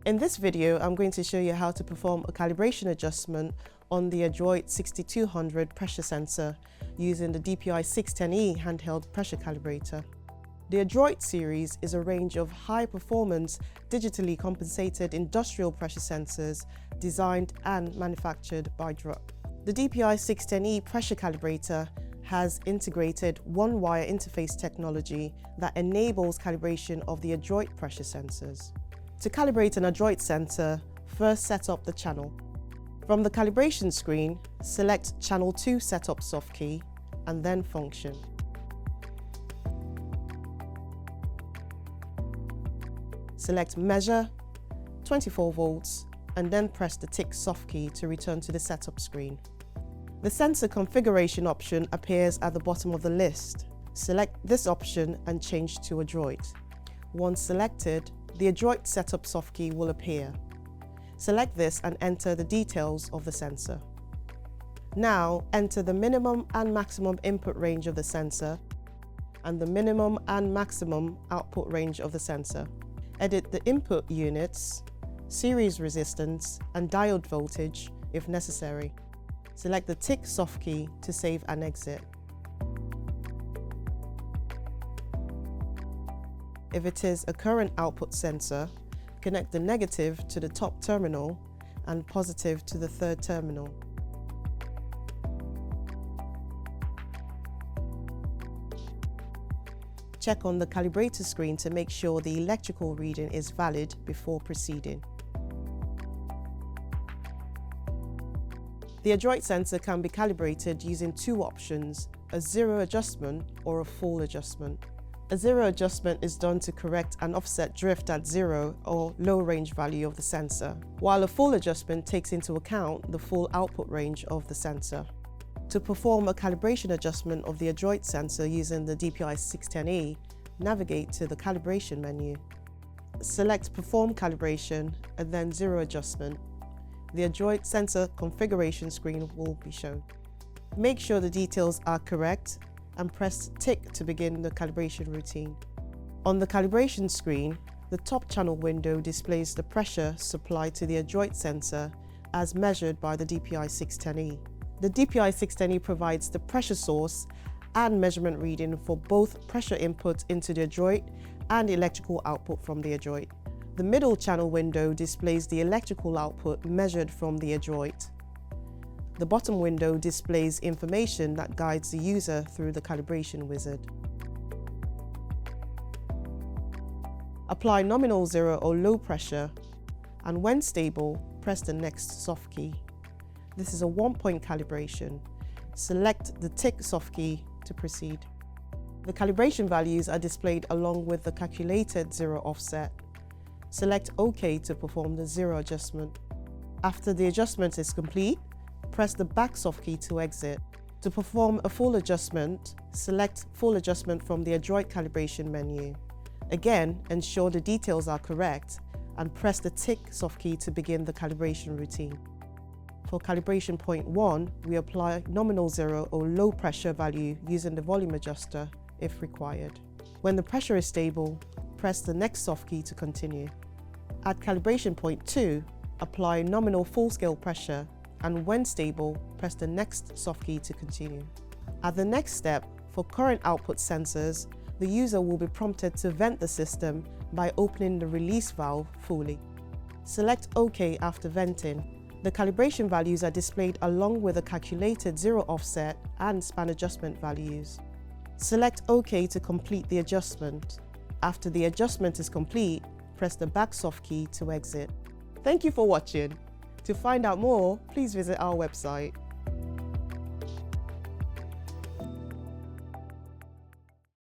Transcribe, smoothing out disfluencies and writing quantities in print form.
In this video, I'm going to show you how to perform a calibration adjustment on the ADROIT 6200 pressure sensor using the DPI610E handheld pressure calibrator. The ADROIT series is a range of high-performance, digitally compensated industrial pressure sensors designed and manufactured by Druck. The DPI610E pressure calibrator has integrated one-wire interface technology that enables calibration of the ADROIT pressure sensors. To calibrate an ADROIT sensor, first set up the channel. From the calibration screen, select Channel 2 Setup soft key and then Function. Select Measure, 24 volts, and then press the tick soft key to return to the setup screen. The sensor configuration option appears at the bottom of the list. Select this option and change to ADROIT. Once selected, the ADROIT setup soft key will appear. Select this and enter the details of the sensor. Now enter the minimum and maximum input range of the sensor and the minimum and maximum output range of the sensor. Edit the input units, series resistance and diode voltage if necessary. Select the tick soft key to save and exit. If it is a current output sensor, connect the negative to the top terminal and positive to the third terminal. Check on the calibrator screen to make sure the electrical reading is valid before proceeding. The ADROIT sensor can be calibrated using two options, a zero adjustment or a full adjustment. A zero adjustment is done to correct an offset drift at zero or low range value of the sensor, while a full adjustment takes into account the full output range of the sensor. To perform a calibration adjustment of the ADROIT sensor using the DPI610E, navigate to the calibration menu. Select Perform Calibration and then Zero Adjustment. The ADROIT sensor configuration screen will be shown. Make sure the details are correct and press tick to begin the calibration routine. On the calibration screen, the top channel window displays the pressure supplied to the ADROIT sensor as measured by the DPI610E. The DPI610E provides the pressure source and measurement reading for both pressure input into the ADROIT and electrical output from the ADROIT. The middle channel window displays the electrical output measured from the ADROIT. The bottom window displays information that guides the user through the calibration wizard. Apply nominal zero or low pressure, and when stable, press the next soft key. This is a one-point calibration. Select the tick soft key to proceed. The calibration values are displayed along with the calculated zero offset. Select OK to perform the zero adjustment. After the adjustment is complete, press the back soft key to exit. To perform a full adjustment, select Full Adjustment from the ADROIT calibration menu. Again, ensure the details are correct and press the tick soft key to begin the calibration routine. For calibration point 1, we apply nominal zero or low pressure value using the volume adjuster if required. When the pressure is stable, press the next soft key to continue. At calibration point 2, apply nominal full-scale pressure, and when stable, press the next soft key to continue. At the next step, for current output sensors, the user will be prompted to vent the system by opening the release valve fully. Select OK after venting. The calibration values are displayed along with the calculated zero offset and span adjustment values. Select OK to complete the adjustment. After the adjustment is complete, press the back soft key to exit. Thank you for watching. To find out more, please visit our website.